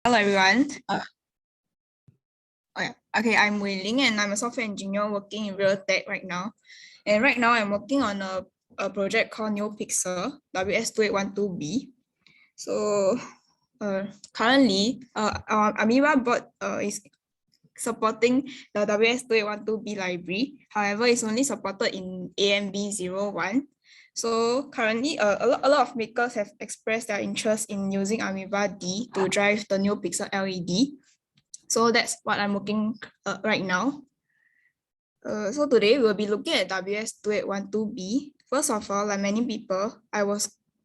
Hello everyone. Uh, Okay, I'm Ling and I'm a software engineer working in Realtek right now. And right now I'm working on a project called NeoPixels WS2812B. So currently our AmebaD is supporting the WS2812B library. However, it's only supported in AMB01. So currently, a lot of makers have expressed their interest in using AmebaD to drive the NeoPixels LED. So that's what I'm working right now. So today we'll be looking at WS2812B. First of all, like many people,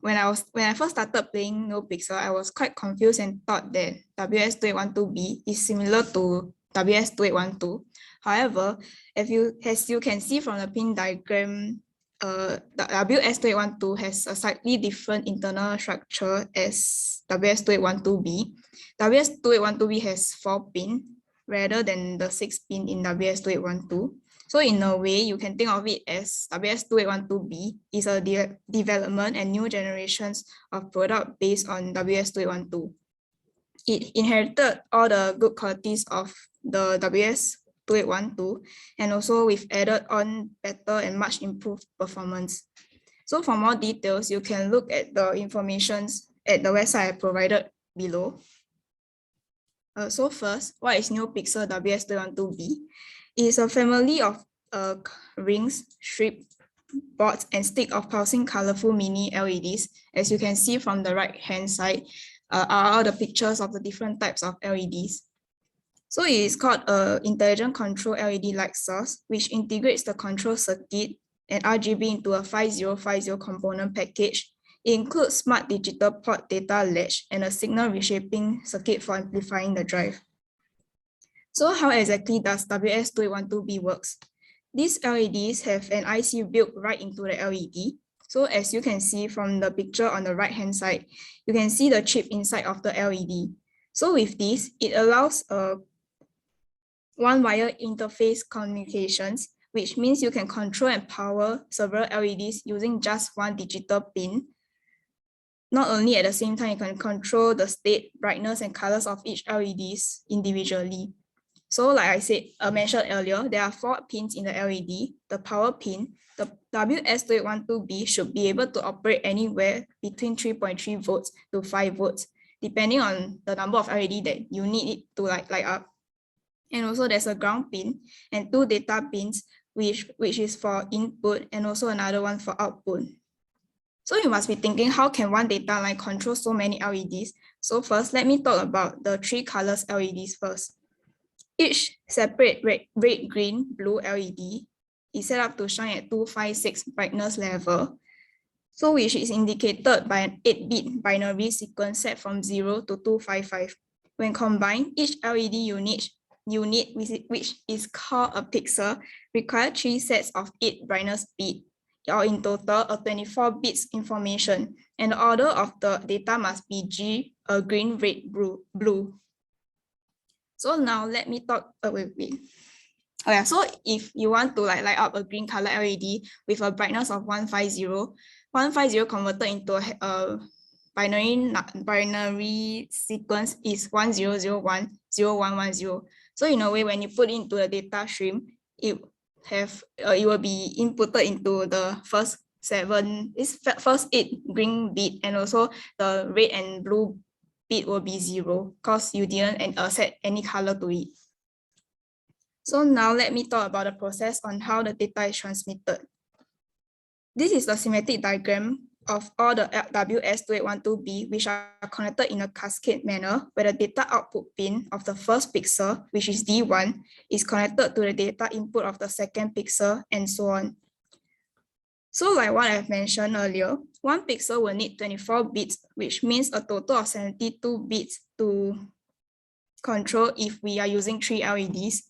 when I first started playing NeoPixels, I was quite confused and thought that WS2812B is similar to WS2812. However, as you can see from the pin diagram, the WS2812 has a slightly different internal structure as WS2812B. WS2812B has 4 pins rather than the 6 pin in WS2812. So in a way, you can think of it as WS2812B is a development and new generations of product based on WS2812. It inherited all the good qualities of the WS2812 and also we've added on better and much improved performance. So for more details, you can look at the information at the website I provided below. So first, what is NeoPixels WS2812B? It is a family of rings, strip, boards, and stick of pulsing colorful mini LEDs. As you can see from the right-hand side, are all the pictures of the different types of LEDs. So it is called Intelligent Control LED light source, which integrates the control circuit and RGB into a 5050 component package. It includes smart digital port data latch and a signal reshaping circuit for amplifying the drive. So how exactly does WS2812B works? These LEDs have an IC built right into the LED. So as you can see from the picture on the right-hand side, you can see the chip inside of the LED. So with this, it allows one-wire interface communications, which means you can control and power several LEDs using just one digital pin. Not only at the same time, you can control the state, brightness, and colors of each LEDs individually. So like I mentioned earlier, there are 4 pins in the LED. The power pin, the WS2812B should be able to operate anywhere between 3.3 volts to 5 volts, depending on the number of LED that you need it to light up. And also there's a ground pin and 2 data pins, which is for input and also another one for output. So you must be thinking, how can one data line control so many LEDs? So first, let me talk about the 3 colors LEDs first. Each separate red, green, blue LED is set up to shine at 256 brightness level, so which is indicated by an 8-bit binary sequence set from 0 to 255. When combined, each LED unit, which is called a pixel, requires 3 sets of 8 brightness bits, or in total, a 24 bits information, and the order of the data must be green, red, blue. So now let me talk, so if you want to light up a green color LED with a brightness of 150 converted into a binary sequence is 10010110. So in a way, when you put into the data stream, it will be inputted into the first 8 green bit, and also the red and blue bit will be 0 because you didn't set any color to it. So now let me talk about the process on how the data is transmitted. This is the schematic diagram of all the WS2812B, which are connected in a cascade manner, where the data output pin of the first pixel, which is D1, is connected to the data input of the second pixel, and so on. So like what I've mentioned earlier, one pixel will need 24 bits, which means a total of 72 bits to control if we are using 3 LEDs.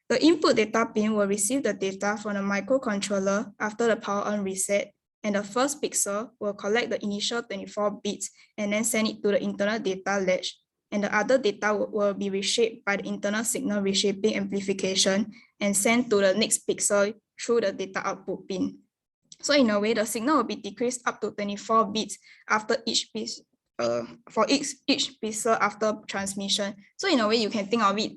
The input data pin will receive the data from the microcontroller after the power on reset, and the first pixel will collect the initial 24 bits and then send it to the internal data latch, and the other data will be reshaped by the internal signal reshaping amplification and sent to the next pixel through the data output pin. So in a way, the signal will be decreased up to 24 bits after each for each pixel after transmission. So in a way, you can think of it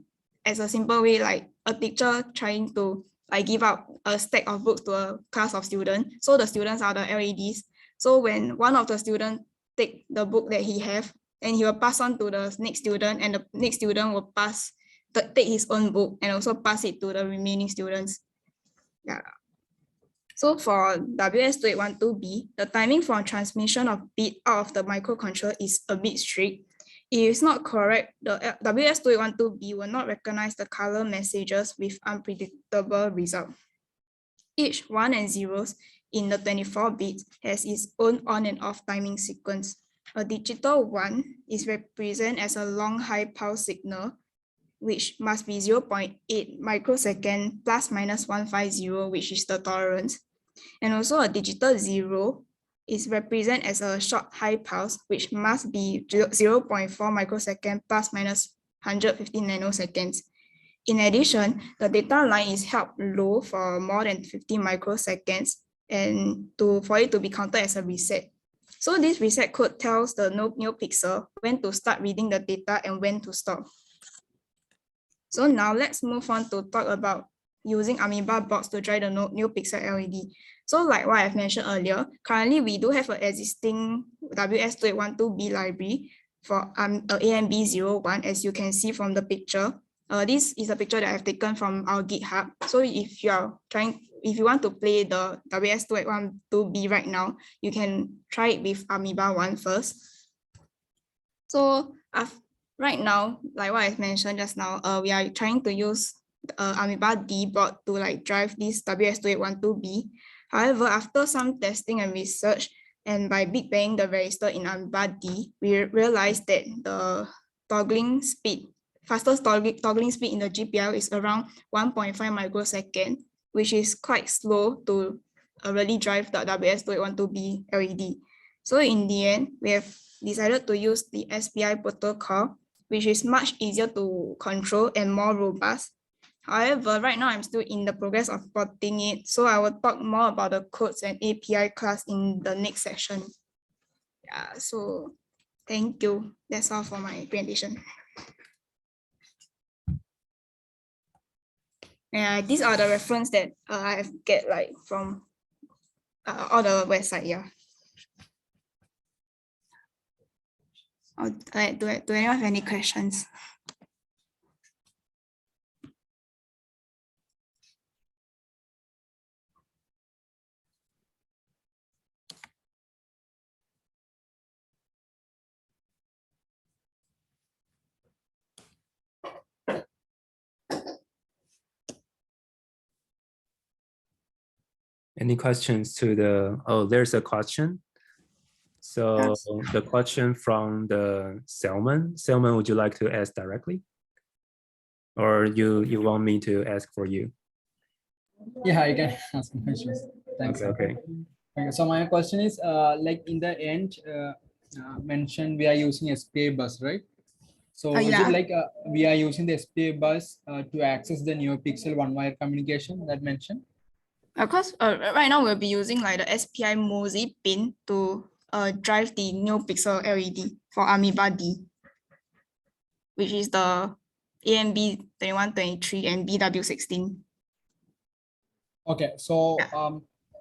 as a simple way, like a teacher trying to like give out a stack of books to a class of students. So the students are the LEDs. So when one of the students take the book that he have, and he will pass on to the next student, and the next student will take his own book and also pass it to the remaining students. Yeah. So for WS2812B, the timing for transmission of bit out of the microcontroller is a bit strict. It is not correct. The WS2812B will not recognize the color messages with unpredictable result. Each 1 and 0s in the 24 bits has its own on and off timing sequence. A digital 1 is represented as a long high pulse signal, which must be 0.8 microsecond plus minus 150, which is the tolerance. And also a digital 0 is represented as a short high pulse, which must be 0.4 microsecond plus minus 150 nanoseconds. In addition, the data line is held low for more than 50 microseconds and for it to be counted as a reset. So this reset code tells the NeoPixel when to start reading the data and when to stop. So now let's move on to talk about using AMebaD box to drive the NeoPixel LED. So like what I've mentioned earlier, currently we do have an existing WS2812B library for AMB01, as you can see from the picture. This is a picture that I've taken from our GitHub. So if you want to play the WS2812B right now, you can try it with AMebaD first. So right now, like what I mentioned just now, we are trying to use AMebaD board to like drive this WS2812B. However, after some testing and research, and by big bang the register in AMebaD, we realized that the fastest toggling speed in the GPIO is around 1.5 microsecond, which is quite slow to really drive the WS2812B LED. So in the end, we have decided to use the SPI protocol, which is much easier to control and more robust. However, right now I'm still in the progress of porting it, so I will talk more about the codes and API class in the next session. Yeah, so thank you. That's all for my presentation. These are the reference that I have get like from all the website. Yeah. Do anyone have any questions? Any questions to there's a question. So yes. The question from the Selman. Selman, would you like to ask directly? Or you want me to ask for you? Yeah, I can ask questions. Thanks. Okay. So my question is, like in the end, mentioned we are using SPI bus, right? So is it like we are using the SPI bus to access the NeoPixel one-wire communication that mentioned? Of course, right now we'll be using like the SPI MOSI pin to drive the NeoPixel LED for AmebaD, which is the AMB0123 and BW16. Okay, so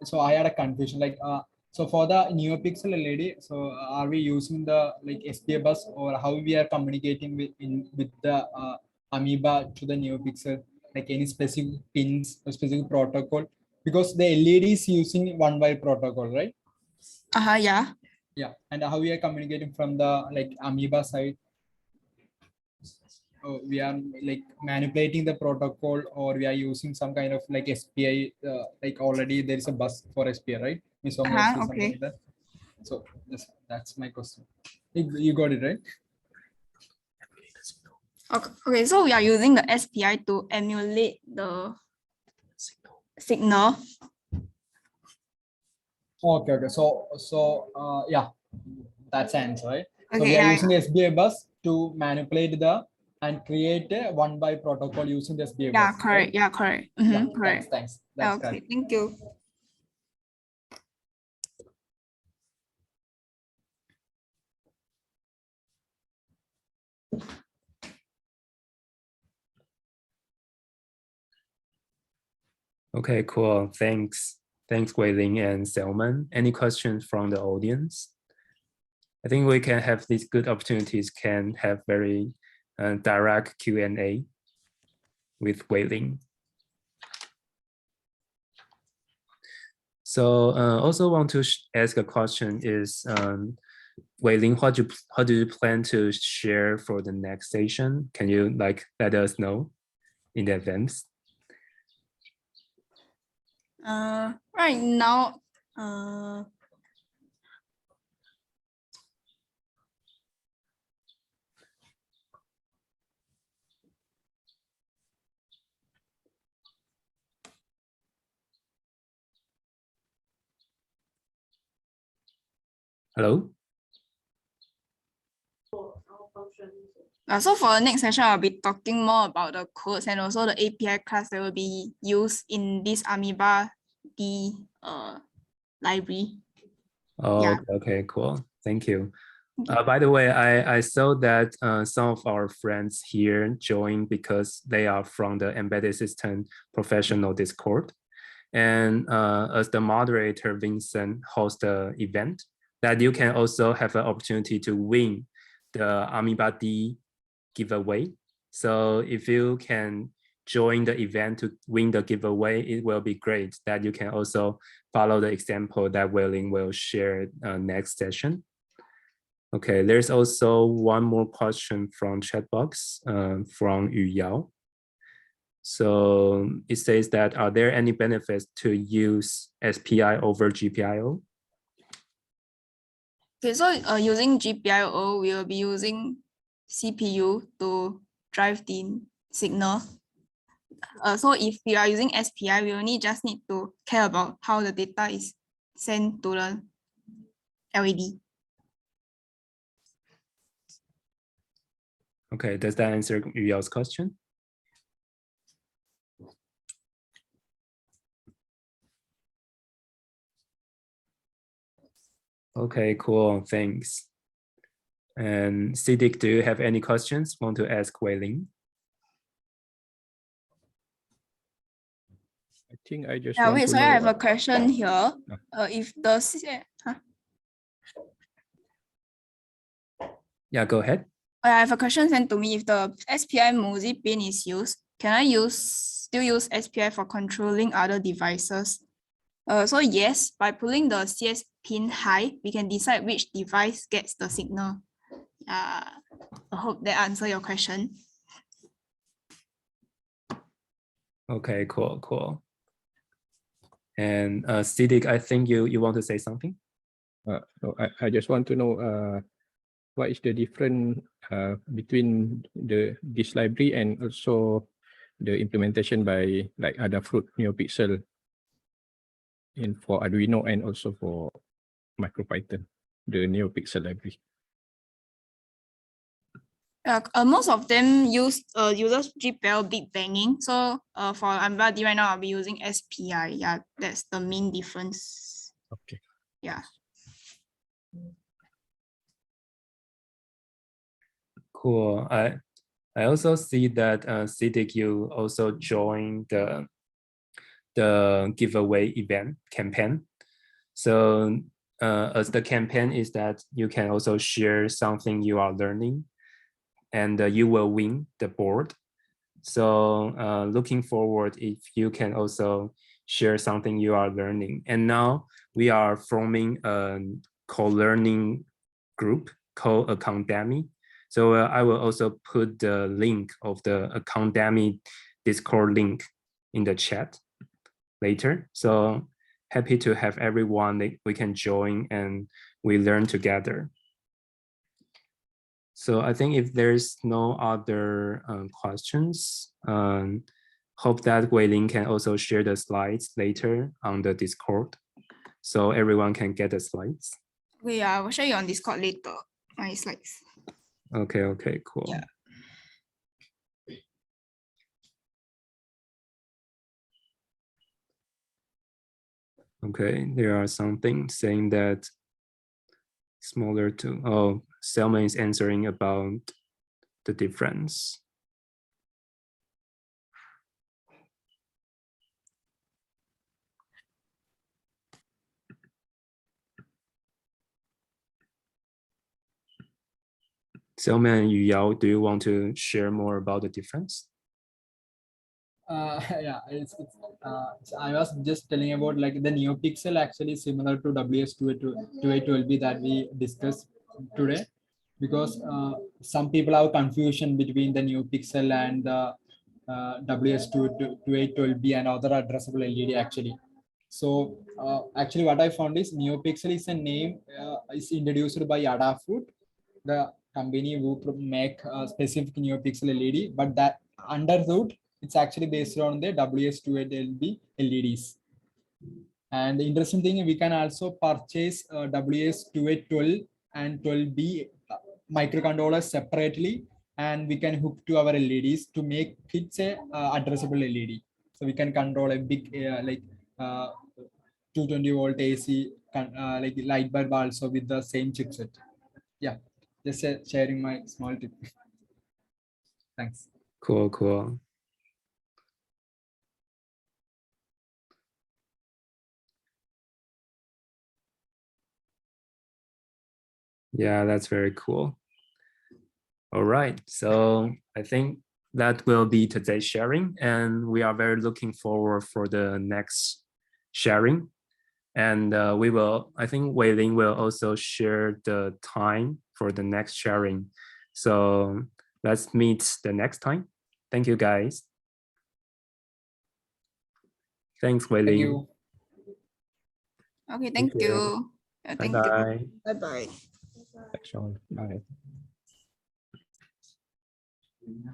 so I had a confusion. Like, so for the NeoPixel LED, so are we using the like SPI bus, or how we are communicating with the Ameba to the NeoPixel? Like any specific pins or specific protocol? Because the LED is using one-wire protocol, right? Yeah. Yeah, and how we are communicating from the like Ameba side? We are like manipulating the protocol, or we are using some kind of like SPI, like already there is a bus for SPI, right? Okay. Like that. So that's my question. You got it, right? Okay, so we are using the SPI to emulate the signal. Okay. So yeah, that's the answer, right? So Okay, we are using the SPI bus to manipulate and create a one-by protocol using the SPI bus. Correct. Right? Yeah, correct. Correct. Thanks. That's okay, correct. Thank you. Okay, cool. Thanks. Thanks, Wei-Ling and Selman. Any questions from the audience? I think we can have these good opportunities, can have very direct Q&A with Wei-Ling. So also want to ask a question is, Wei-Ling, how do you plan to share for the next session? Can you like let us know in advance? Right now, Hello? so for the next session, I'll be talking more about the codes and also the API class that will be used in this AMEbaD library. Oh, Yeah. okay, cool. Thank you. By the way, I saw that some of our friends here joined because they are from the embedded system professional Discord. And as the moderator, Vincent hosts the event, that you can also have an opportunity to win the AmebaD giveaway. So if you can join the event to win the giveaway, it will be great that you can also follow the example that Wei-Ling will share next session. Okay, there's also one more question from chat box from Yu Yao. So it says that, are there any benefits to use SPI over GPIO? Okay, so using GPIO, we will be using CPU to drive the signal. So if we are using SPI, we only just need to care about how the data is sent to the LED. Okay, does that answer Yu Yao's question? Okay, cool, thanks. And Siddiq, do you have any questions? Want to ask Wei-Ling? I think I just Yeah, want wait, to so I know. have a question here. If the Yeah, go ahead. I have a question sent to me. If the SPI MOSI pin is used, can I still use SPI for controlling other devices? So yes, by pulling the CS pin high, we can decide which device gets the signal. I hope that answers your question. Okay, cool, cool. And Siddiq, I think you want to say something? No, I just want to know what is the difference between this library and also the implementation by like Adafruit NeoPixel for Arduino and also for MicroPython, the NeoPixel library. Most of them uses GPL big banging. So for AMEbaD right now, I'll be using SPI. Yeah, that's the main difference. Okay. Yeah. Cool. I also see that Siddiq, you also joined the giveaway event campaign. So as the campaign is that you can also share something you are learning, and you will win the board. So looking forward if you can also share something you are learning. And now we are forming a co-learning group called Academy. So I will also put the link of the Academy Discord link in the chat later. So happy to have everyone that we can join and we learn together. So I think if there's no other questions, hope that Wei-Ling can also share the slides later on the Discord, so everyone can get the slides. Okay, I will show you on Discord later, my slides. Okay, okay, cool. Yeah. Okay, there are something saying that smaller to, oh, Selma is answering about the difference. Selman and Yuyao, do you want to share more about the difference? Yeah, I was just telling about like the NeoPixel actually similar to WS2812B that we discussed today, because some people have confusion between the NeoPixel and the WS2812B and other addressable LED actually. So actually what I found is NeoPixel is a name is introduced by Adafruit, the company who make a specific NeoPixel LED, but that under root it's actually based on the WS2812B LEDs. And the interesting thing, we can also purchase WS2812 and 12B microcontrollers separately, and we can hook to our LEDs to make it a addressable LED. So we can control a big 220 volt AC like light bulb also with the same chipset. Yeah, just sharing my small tip. Thanks. Cool, cool. Yeah, that's very cool. All right, so I think that will be today's sharing, and we are very looking forward for the next sharing. And I think Wei Ling will also share the time for the next sharing. So let's meet the next time. Thank you, guys. Thanks, Wei Ling. Thank you. Okay, thank you. Thank you. Bye-bye. Bye-bye. That's all. Bye.